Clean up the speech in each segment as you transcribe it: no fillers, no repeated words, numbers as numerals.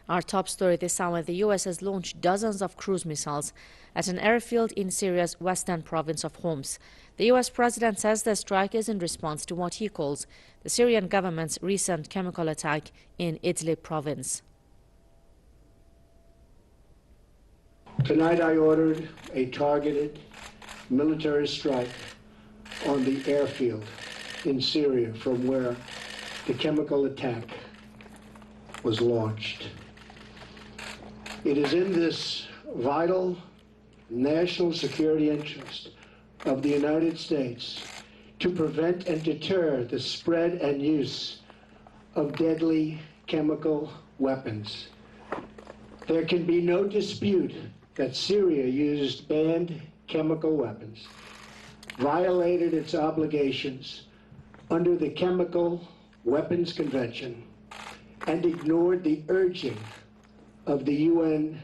Our top story this hour: the U.S. has launched dozens of cruise missiles at an airfield in Syria's western province of Homs. The U.S. president says the strike is in response to what he calls the Syrian government's recent chemical attack in Idlib province. Tonight I ordered a targeted military strike on the airfield in Syria from where the chemical attack was launched. It is in this vital national security interest of the United States to prevent and deter the spread and use of deadly chemical weapons. There can be no dispute that Syria used banned chemical weapons, violated its obligations under the Chemical Weapons Convention, and ignored the urging of the UN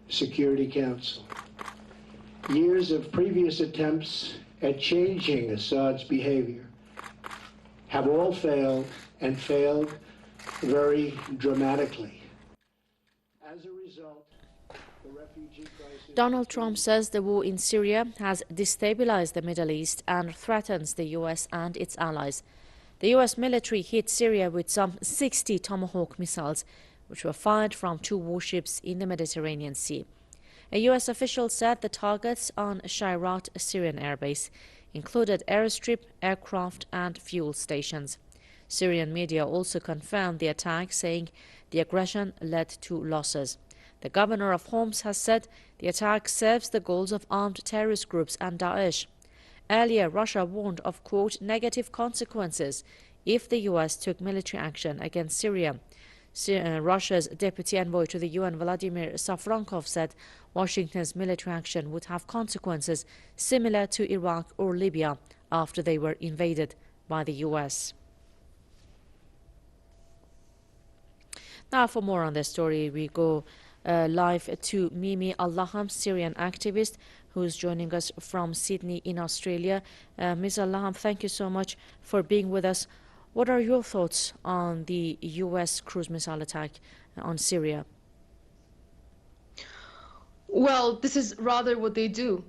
Security Council. Years of previous attempts at changing Assad's behavior have all failed, and failed very dramatically. As a result, the refugee crisis... Donald Trump says the war in Syria has destabilized the Middle East and threatens the U.S. and its allies. The U.S. military hit Syria with some 60 Tomahawk missiles, which were fired from 2 warships in the Mediterranean Sea. A U.S. official said the targets on Shayrat, a Syrian airbase, included airstrip, aircraft and fuel stations. Syrian media also confirmed the attack, saying the aggression led to losses. The governor of Homs has said the attack serves the goals of armed terrorist groups and Daesh. Earlier, Russia warned of, quote, negative consequences if the U.S. took military action against Syria. Russia's deputy envoy to the UN, Vladimir Safronkov, said Washington's military action would have consequences similar to Iraq or Libya after they were invaded by the U.S. Now, for more on this story, we go live to Mimi Allaham, Syrian activist, who's joining us from Sydney in Australia. Ms. Allaham, thank you so much for being with us. What are your thoughts on the U.S. cruise missile attack on Syria? Well, this is rather what they do.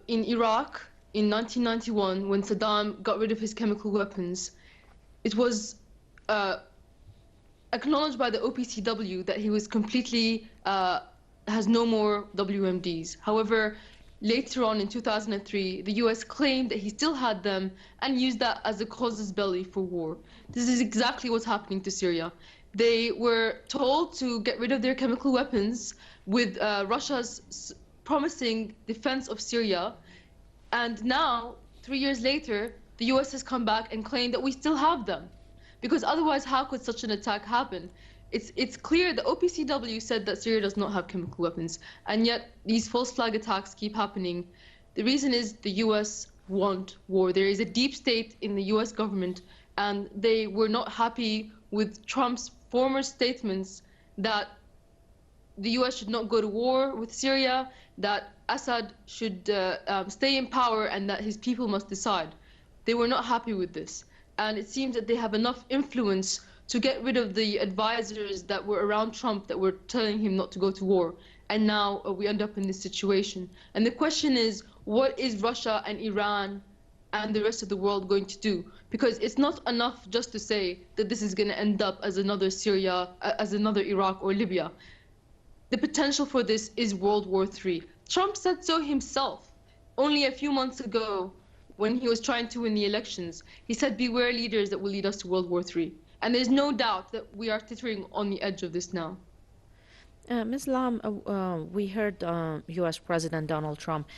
In Iraq, in 1991, when Saddam got rid of his chemical weapons, it was acknowledged by the OPCW that he was completely, has no more WMDs. However, later on in 2003, the US claimed that he still had them and used that as a casus belli for war. This is exactly what's happening to Syria. They were told to get rid of their chemical weapons with Russia's promising defense of Syria. And now, 3 years later, the US has come back and claimed that we still have them. Because otherwise, how could such an attack happen? It's clear the OPCW said that Syria does not have chemical weapons, and yet these false flag attacks keep happening. The reason is the US want war. There is a deep state in the US government, and they were not happy with Trump's former statements that the US should not go to war with Syria, that Assad should stay in power, and that his people must decide. They were not happy with this, and it seems that they have enough influence to get rid of the advisors that were around Trump that were telling him not to go to war. And now we end up in this situation. And the question is, what is Russia and Iran and the rest of the world going to do? Because it's not enough just to say that this is going to end up as another Syria, as another Iraq or Libya. The potential for this is World War III. Trump said so himself only a few months ago when he was trying to win the elections. He said, beware leaders that will lead us to World War III. And there's no doubt that we are teetering on the edge of this now. Ms. Lam, we heard U.S. President Donald Trump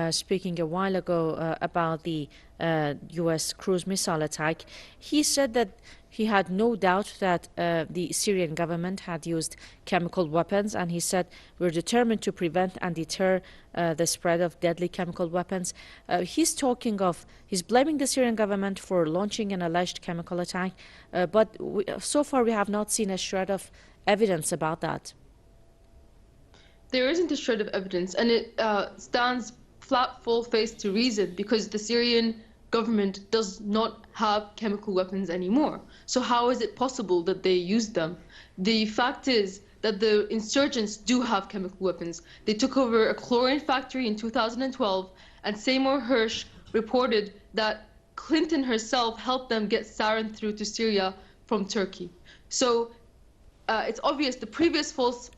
speaking a while ago about the U.S. cruise missile attack. He said that he had no doubt that the Syrian government had used chemical weapons, and he said, we're determined to prevent and deter the spread of deadly chemical weapons. He's blaming the Syrian government for launching an alleged chemical attack, but so far we have not seen a shred of evidence about that. There isn't a shred of evidence, and it stands flat, full-faced to reason, because the Syrian government does not have chemical weapons anymore. So how is it possible that they use them? The fact is that the insurgents do have chemical weapons. They took over a chlorine factory in 2012, and Seymour Hersh reported that Clinton herself helped them get sarin through to Syria from Turkey. So it's obvious the previous false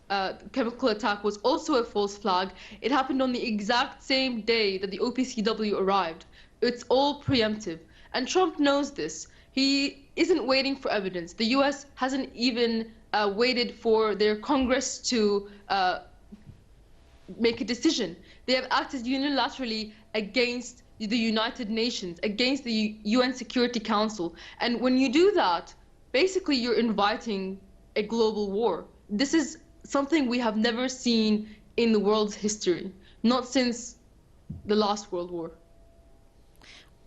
chemical attack was also a false flag. It happened on the exact same day that the OPCW arrived. It's all preemptive. And Trump knows this. He isn't waiting for evidence. The US hasn't even waited for their Congress to make a decision. They have acted unilaterally against the United Nations, against the UN Security Council. And when you do that, basically you're inviting a global war. This is something we have never seen in the world's history, not since the last World War.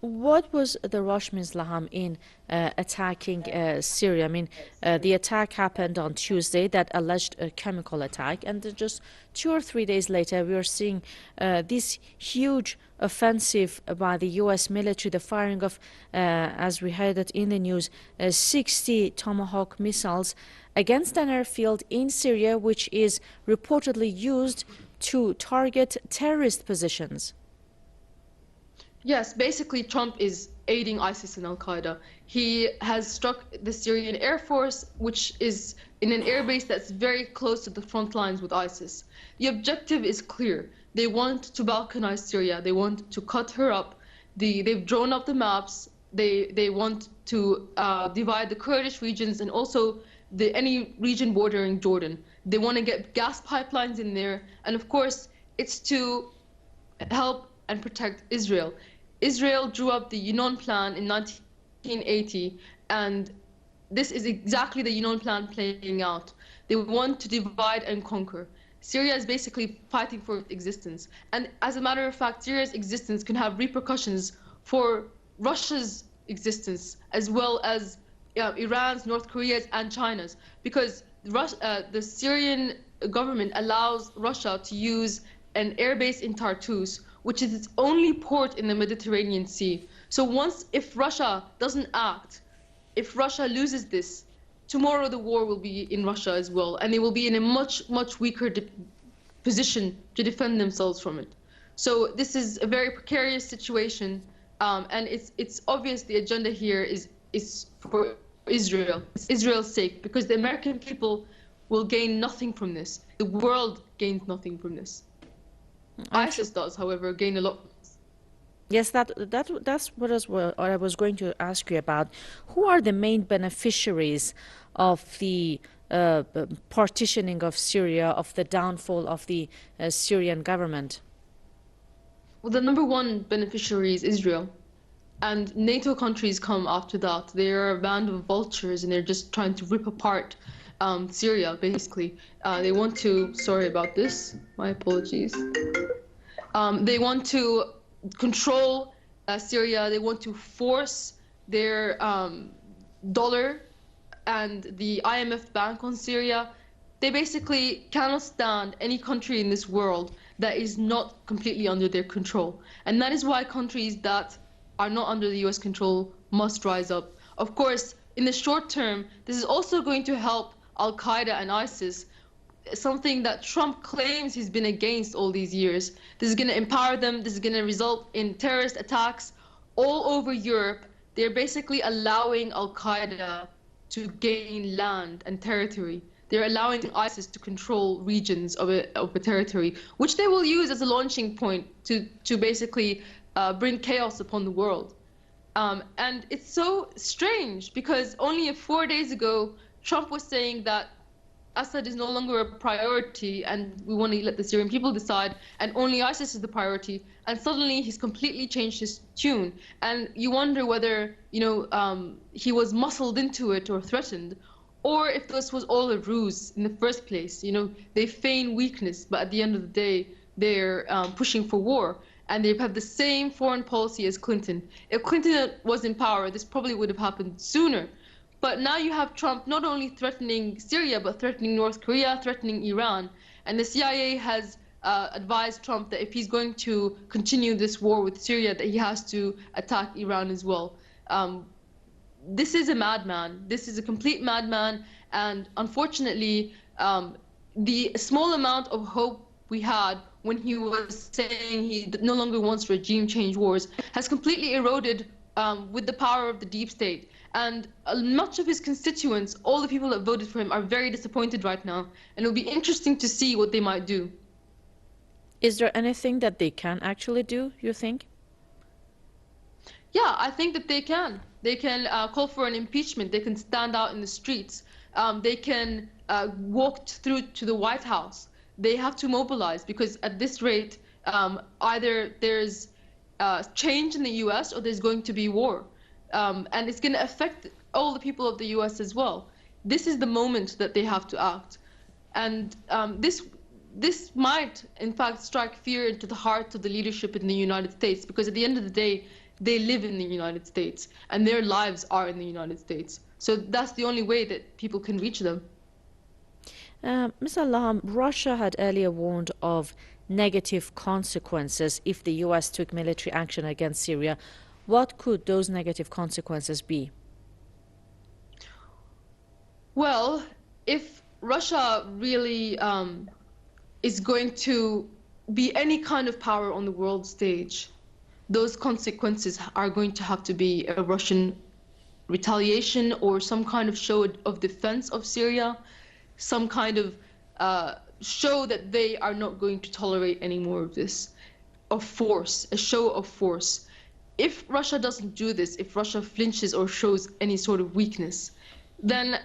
What was the rush, Ms. Laham, in attacking Syria? I mean, the attack happened on Tuesday, that alleged chemical attack, and just 2 or 3 days later, we are seeing this huge offensive by the U.S. military, the firing of, as we heard it in the news, 60 Tomahawk missiles against an airfield in Syria, which is reportedly used to target terrorist positions. Yes, basically Trump is aiding ISIS and Al-Qaeda. He has struck the Syrian Air Force, which is in an airbase that's very close to the front lines with ISIS. The objective is clear. They want to balkanize Syria. They want to cut her up. They've drawn up the maps. They want to divide the Kurdish regions and also any region bordering Jordan. They want to get gas pipelines in there. And of course, it's to help and protect Israel. Israel drew up the Yinon Plan in 1980, and this is exactly the Yinon Plan playing out. They want to divide and conquer. Syria is basically fighting for its existence. And as a matter of fact, Syria's existence can have repercussions for Russia's existence, as well as Iran's, North Korea's, and China's, because the Syrian government allows Russia to use an airbase in Tartus, which is its only port in the Mediterranean Sea. So if Russia doesn't act, if Russia loses this, tomorrow the war will be in Russia as well, and they will be in a much, much weaker position to defend themselves from it. So this is a very precarious situation, and it's obvious the agenda here is for Israel. It's Israel's sake, because the American people will gain nothing from this. The world gains nothing from this. ISIS does, however, gain a lot. Yes, that's what I was going to ask you about. Who are the main beneficiaries of the partitioning of Syria, of the downfall of the Syrian government? Well, the number one beneficiary is Israel. And NATO countries come after that. They are a band of vultures, and they're just trying to rip apart Syria, basically. They want to, sorry about this, my apologies. They want to control Syria. They want to force their dollar and the IMF bank on Syria. They basically cannot stand any country in this world that is not completely under their control. And that is why countries that are not under the US control must rise up. Of course, in the short term, this is also going to help Al-Qaeda and ISIS, something that Trump claims he's been against all these years. This is going to empower them. This is going to result in terrorist attacks all over Europe. They're basically allowing Al-Qaeda to gain land and territory. They're allowing ISIS to control regions of a territory, which they will use as a launching point to basically bring chaos upon the world. And it's so strange, because only 4 days ago, Trump was saying that Assad is no longer a priority and we want to let the Syrian people decide, and only ISIS is the priority. And suddenly he's completely changed his tune. And you wonder whether, he was muscled into it or threatened, or if this was all a ruse in the first place. They feign weakness, but at the end of the day, they're pushing for war. And they have the same foreign policy as Clinton. If Clinton was in power, this probably would have happened sooner. But now you have Trump not only threatening Syria, but threatening North Korea, threatening Iran. And the CIA has advised Trump that if he's going to continue this war with Syria, that he has to attack Iran as well. This is a madman. This is a complete madman. And unfortunately, the small amount of hope we had when he was saying he no longer wants regime change wars has completely eroded with the power of the deep state. And much of his constituents, all the people that voted for him, are very disappointed right now. And it'll be interesting to see what they might do. Is there anything that they can actually do, you think? Yeah, I think that they can. They can call for an impeachment. They can stand out in the streets. They can walk through to the White House. They have to mobilize because at this rate, either there's change in the US or there's going to be war. And it's going to affect all the people of the US as well. This is the moment that they have to act. And this might, in fact, strike fear into the heart of the leadership in the United States, because at the end of the day, they live in the United States and their lives are in the United States. So that's the only way that people can reach them. Ms. Allaham, Russia had earlier warned of negative consequences if the US took military action against Syria. What could those negative consequences be? Well, if Russia really is going to be any kind of power on the world stage, those consequences are going to have to be a Russian retaliation or some kind of show of defense of Syria, some kind of show that they are not going to tolerate any more of this, of force, a show of force. If Russia doesn't do this, if Russia flinches or shows any sort of weakness, then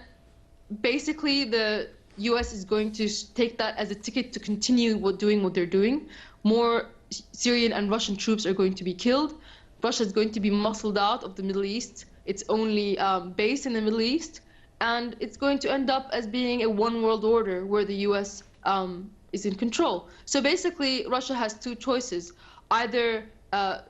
basically the US is going to take that as a ticket to continue doing what they're doing. More Syrian and Russian troops are going to be killed. Russia is going to be muscled out of the Middle East, its only base in the Middle East, and it's going to end up as being a one world order where the US is in control. So basically, Russia has two choices. Either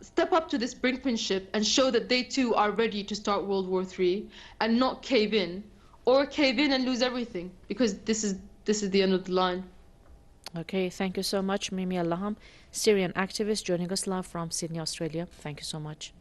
step up to this brinkmanship and show that they too are ready to start World War III and not cave in, or cave in and lose everything, because this is the end of the line. Okay, thank you so much, Mimi Allaham, Syrian activist joining us live from Sydney, Australia. Thank you so much.